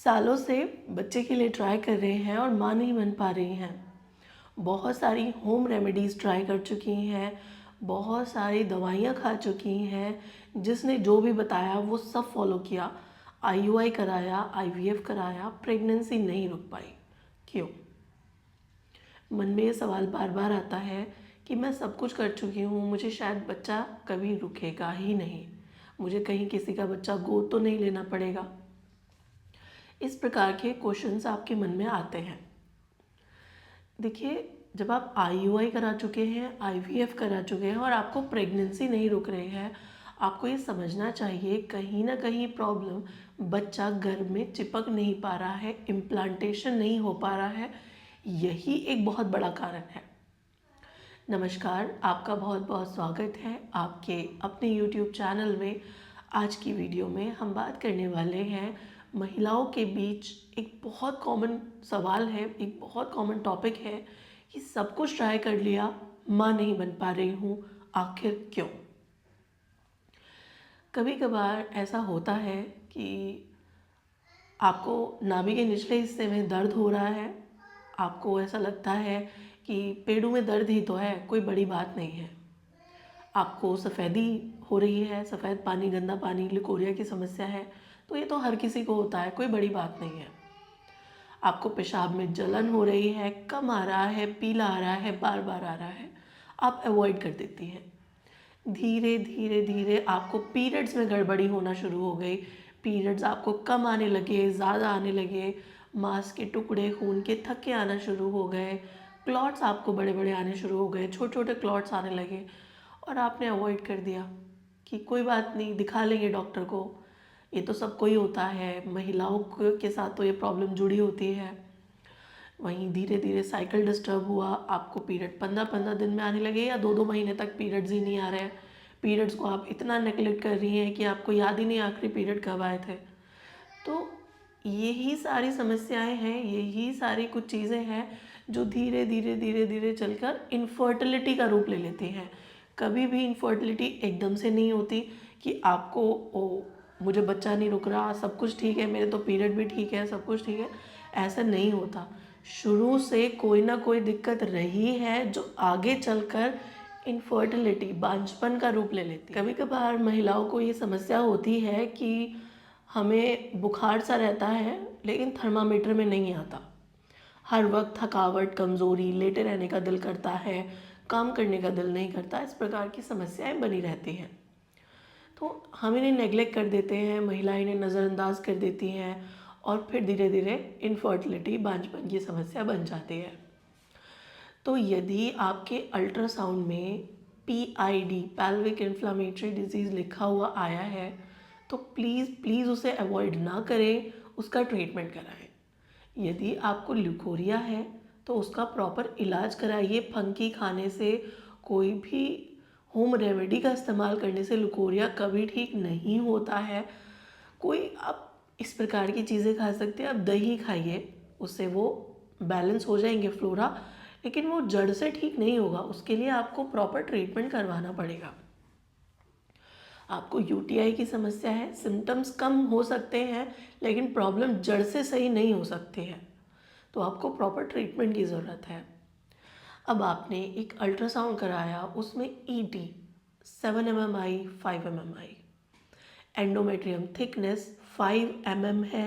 सालों से बच्चे के लिए ट्राई कर रहे हैं और माँ नहीं बन पा रही हैं। बहुत सारी होम रेमेडीज़ ट्राई कर चुकी हैं, बहुत सारी दवाइयाँ खा चुकी हैं, जिसने जो भी बताया वो सब फॉलो किया। आईयूआई कराया, आईवीएफ कराया, प्रेगनेंसी नहीं रुक पाई। क्यों? मन में ये सवाल बार बार आता है कि मैं सब कुछ कर चुकी हूँ, मुझे शायद बच्चा कभी रुकेगा ही नहीं, मुझे कहीं किसी का बच्चा गोद तो नहीं लेना पड़ेगा। इस प्रकार के क्वेश्चंस आपके मन में आते हैं। देखिए, जब आप आईयूआई करा चुके हैं, आईवीएफ करा चुके हैं और आपको प्रेगनेंसी नहीं रुक रही है, आपको ये समझना चाहिए कहीं ना कहीं प्रॉब्लम बच्चा गर्भ में चिपक नहीं पा रहा है, इम्प्लांटेशन नहीं हो पा रहा है। यही एक बहुत बड़ा कारण है। नमस्कार, आपका बहुत बहुत स्वागत है आपके अपने YouTube चैनल में। आज की वीडियो में हम बात करने वाले हैं, महिलाओं के बीच एक बहुत कॉमन सवाल है, एक बहुत कॉमन टॉपिक है कि सब कुछ ट्राई कर लिया, माँ नहीं बन पा रही हूँ, आखिर क्यों? कभी कभार ऐसा होता है कि आपको नाभि के निचले हिस्से में दर्द हो रहा है, आपको ऐसा लगता है कि पेड़ों में दर्द ही तो है, कोई बड़ी बात नहीं है। आपको सफ़ेदी हो रही है, सफ़ेद पानी, गंदा पानी, लिकोरिया की समस्या है, तो ये तो हर किसी को होता है, कोई बड़ी बात नहीं है। आपको पेशाब में जलन हो रही है, कम आ रहा है, पीला आ रहा है, बार बार आ रहा है, आप अवॉइड कर देती हैं। धीरे धीरे धीरे आपको पीरियड्स में गड़बड़ी होना शुरू हो गई, पीरियड्स आपको कम आने लगे, ज़्यादा आने लगे, मांस के टुकड़े, खून के थक्के आना शुरू हो गए, क्लॉट्स आपको बड़े बड़े आने शुरू हो गए, छोटे छोटे क्लॉट्स आने लगे और आपने अवॉइड कर दिया कि कोई बात नहीं, दिखा लेंगे डॉक्टर को, ये तो सबको ही होता है, महिलाओं के साथ तो ये प्रॉब्लम जुड़ी होती है। वहीं धीरे धीरे साइकिल डिस्टर्ब हुआ, आपको पीरियड 15-15 दिन में आने लगे या 2-2 महीने तक पीरियड्स ही नहीं आ रहे हैं। पीरियड्स को आप इतना नेगलेक्ट कर रही हैं कि आपको याद ही नहीं आखिरी पीरियड कब आए थे। तो यही सारी समस्याएं हैं, यही सारी कुछ चीज़ें हैं जो धीरे धीरे धीरे धीरे चलकर इनफर्टिलिटी का रूप ले लेती हैं। कभी भी इनफर्टिलिटी एकदम से नहीं होती कि आपको ओ मुझे बच्चा नहीं रुक रहा, सब कुछ ठीक है, मेरे तो पीरियड भी ठीक है, सब कुछ ठीक है, ऐसा नहीं होता। शुरू से कोई ना कोई दिक्कत रही है जो आगे चलकर इनफर्टिलिटी, बांझपन का रूप ले लेती है। कभी कभार महिलाओं को ये समस्या होती है कि हमें बुखार सा रहता है लेकिन थर्मामीटर में नहीं आता, हर वक्त थकावट, कमज़ोरी, लेटे रहने का दिल करता है, काम करने का दिल नहीं करता, इस प्रकार की समस्याएं बनी रहती हैं। तो हम इन्हें नेगलेक्ट कर देते हैं, महिलाएं इन्हें नज़रअंदाज कर देती हैं और फिर धीरे धीरे इनफर्टिलिटी, बांझपन की समस्या बन जाती है। तो यदि आपके अल्ट्रासाउंड में PID, पैल्विक इन्फ्लामेटरी डिजीज़ लिखा हुआ आया है तो प्लीज़ प्लीज़ उसे अवॉइड ना करें, उसका ट्रीटमेंट कराएं। यदि आपको ल्यूकोरिया है तो उसका प्रॉपर इलाज कराइए। फंकी खाने से, कोई भी होम रेमेडी का इस्तेमाल करने से ल्यूकोरिया कभी ठीक नहीं होता है। कोई आप इस प्रकार की चीज़ें खा सकते हैं, आप दही खाइए, उससे वो बैलेंस हो जाएंगे फ्लोरा, लेकिन वो जड़ से ठीक नहीं होगा, उसके लिए आपको प्रॉपर ट्रीटमेंट करवाना पड़ेगा। आपको यूटीआई की समस्या है, सिम्टम्स कम हो सकते हैं लेकिन प्रॉब्लम जड़ से सही नहीं हो सकती है, तो आपको प्रॉपर ट्रीटमेंट की ज़रूरत है। अब आपने एक अल्ट्रासाउंड कराया, उसमें ET 7 mmI, 5 mmI, endometrium thickness 5 mm है,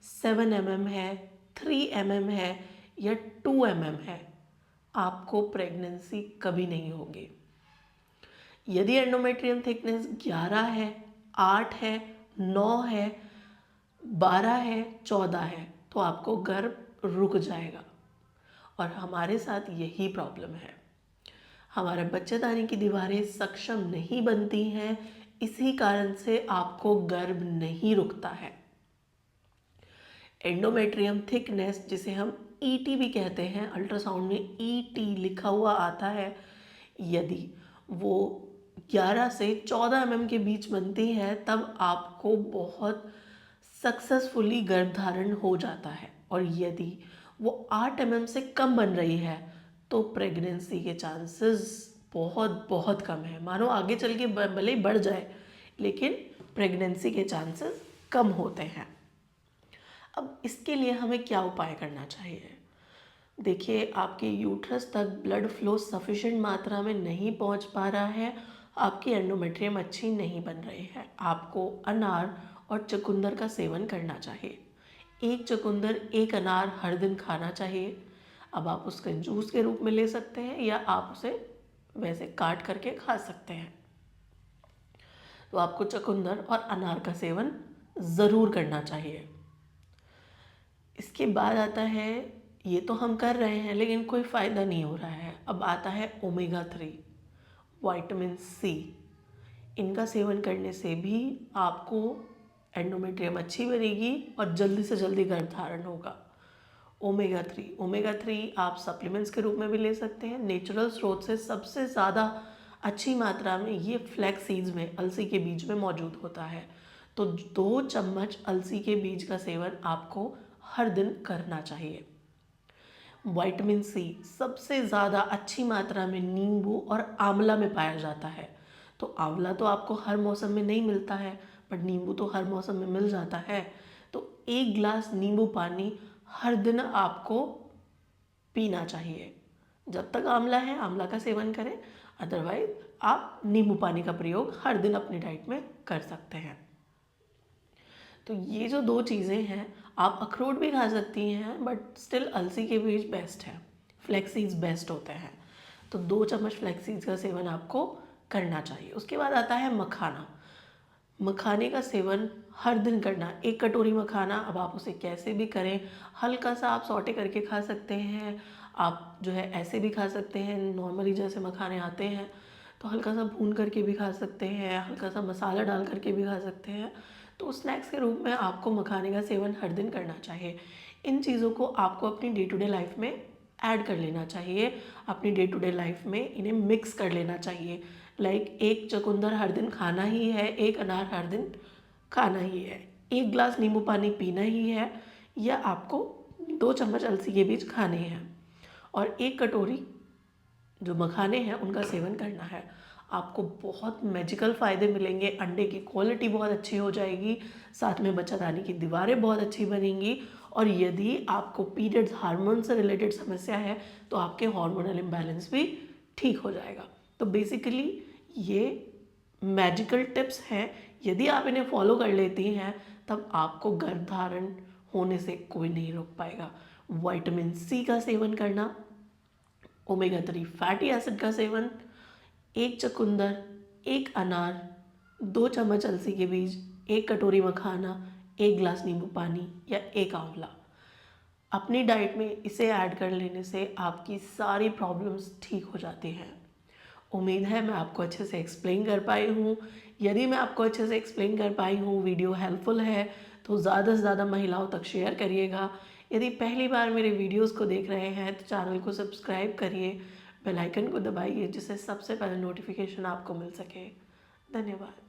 7 mm है, 3 mm है या 2 mm है, आपको प्रेगनेंसी कभी नहीं होगी। यदि एंडोमेट्रियम थिकनेस 11 है, 8 है, 9 है, 12 है, 14 है, तो आपको गर्भ रुक जाएगा। और हमारे साथ यही प्रॉब्लम है, हमारे बच्चेदानी की दीवारें सक्षम नहीं बनती हैं, इसी कारण से आपको गर्भ नहीं रुकता है। एंडोमेट्रियम थिकनेस, जिसे हम ईटी भी कहते हैं, अल्ट्रासाउंड में ईटी लिखा हुआ आता है, यदि वो 11 से 14 mm के बीच बनती है तब आपको बहुत सक्सेसफुली गर्भधारण हो जाता है। और यदि वो 8 mm से कम बन रही है तो प्रेगनेंसी के चांसेस बहुत बहुत कम है। मानो आगे चल के भले ही बढ़ जाए लेकिन प्रेगनेंसी के चांसेस कम होते हैं। अब इसके लिए हमें क्या उपाय करना चाहिए? देखिए, आपके यूट्रस तक ब्लड फ्लो सफिशिएंट मात्रा में नहीं पहुंच पा रहा है, आपकी एंडोमेट्रियम अच्छी नहीं बन रही है, आपको अनार और चुकंदर का सेवन करना चाहिए। एक चुकंदर एक अनार हर दिन खाना चाहिए। अब आप उसके जूस के रूप में ले सकते हैं या आप उसे वैसे काट करके खा सकते हैं। तो आपको चुकंदर और अनार का सेवन ज़रूर करना चाहिए। इसके बाद आता है, ये तो हम कर रहे हैं लेकिन कोई फ़ायदा नहीं हो रहा है। अब आता है ओमेगा 3, विटामिन सी। इनका सेवन करने से भी आपको एंडोमेट्रियम अच्छी बनेगी और जल्दी से जल्दी गर्भधारण होगा। ओमेगा 3 आप सप्लीमेंट्स के रूप में भी ले सकते हैं। नेचुरल स्रोत से सबसे ज़्यादा अच्छी मात्रा में ये फ्लैक्स सीड्स में, अलसी के बीज में मौजूद होता है। तो 2 चम्मच अलसी के बीज का सेवन आपको हर दिन करना चाहिए। विटामिन सी सबसे ज़्यादा अच्छी मात्रा में नींबू और आंवला में पाया जाता है। तो आंवला तो आपको हर मौसम में नहीं मिलता है, बट नींबू तो हर मौसम में मिल जाता है। तो 1 गिलास नींबू पानी हर दिन आपको पीना चाहिए। जब तक आंवला है आंवला का सेवन करें, अदरवाइज आप नींबू पानी का प्रयोग हर दिन अपनी डाइट में कर सकते हैं। तो ये जो 2 चीज़ें हैं, आप अखरोट भी खा सकती हैं, बट स्टिल अलसी के बीज बेस्ट है, फ्लैक्स सीड्स बेस्ट होते हैं। तो 2 चम्मच फ्लैक्स सीड्स का सेवन आपको करना चाहिए। उसके बाद आता है मखाना। मखाने का सेवन हर दिन करना। 1 कटोरी मखाना, अब आप उसे कैसे भी करें, हल्का सा आप सौटे करके खा सकते हैं, आप जो है ऐसे भी खा सकते हैं, नॉर्मली जैसे मखाने आते हैं तो हल्का सा भून करके भी खा सकते हैं, हल्का सा मसाला डाल करके भी खा सकते हैं। तो स्नैक्स के रूप में आपको मखाने का सेवन हर दिन करना चाहिए। इन चीज़ों को आपको अपनी डे टू डे लाइफ में ऐड कर लेना चाहिए, अपनी डे टू डे लाइफ में इन्हें मिक्स कर लेना चाहिए। लाइक 1 चुकंदर हर दिन खाना ही है, 1 अनार हर दिन खाना ही है, 1 गिलास नींबू पानी पीना ही है, या आपको 2 चम्मच अलसी के बीज खाने हैं और 1 कटोरी जो मखाने हैं उनका सेवन करना है। आपको बहुत मैजिकल फ़ायदे मिलेंगे, अंडे की क्वालिटी बहुत अच्छी हो जाएगी, साथ में बच्चादानी की दीवारें बहुत अच्छी बनेंगी। और यदि आपको पीरियड्स हार्मोन से रिलेटेड समस्या है तो आपके हार्मोनल इम्बैलेंस भी ठीक हो जाएगा। तो बेसिकली ये मैजिकल टिप्स हैं, यदि आप इन्हें फॉलो कर लेती हैं तब आपको गर्भधारण होने से कोई नहीं रोक पाएगा। विटामिन सी का सेवन करना, ओमेगा 3 फैटी एसिड का सेवन, 1 चुकंदर, 1 अनार, 2 चम्मच अलसी के बीज, 1 कटोरी मखाना, 1 गिलास नींबू पानी या 1 आंवला। अपनी डाइट में इसे ऐड कर लेने से आपकी सारी प्रॉब्लम्स ठीक हो जाती हैं। उम्मीद है मैं आपको अच्छे से एक्सप्लेन कर पाई हूँ। यदि मैं आपको अच्छे से एक्सप्लेन कर पाई हूँ, वीडियो हेल्पफुल है, तो ज़्यादा से ज़्यादा महिलाओं तक शेयर करिएगा। यदि पहली बार मेरे वीडियोस को देख रहे हैं तो चैनल को सब्सक्राइब करिए, बेल आइकन को दबाइए जिससे सबसे पहले नोटिफिकेशन आपको मिल सके। धन्यवाद।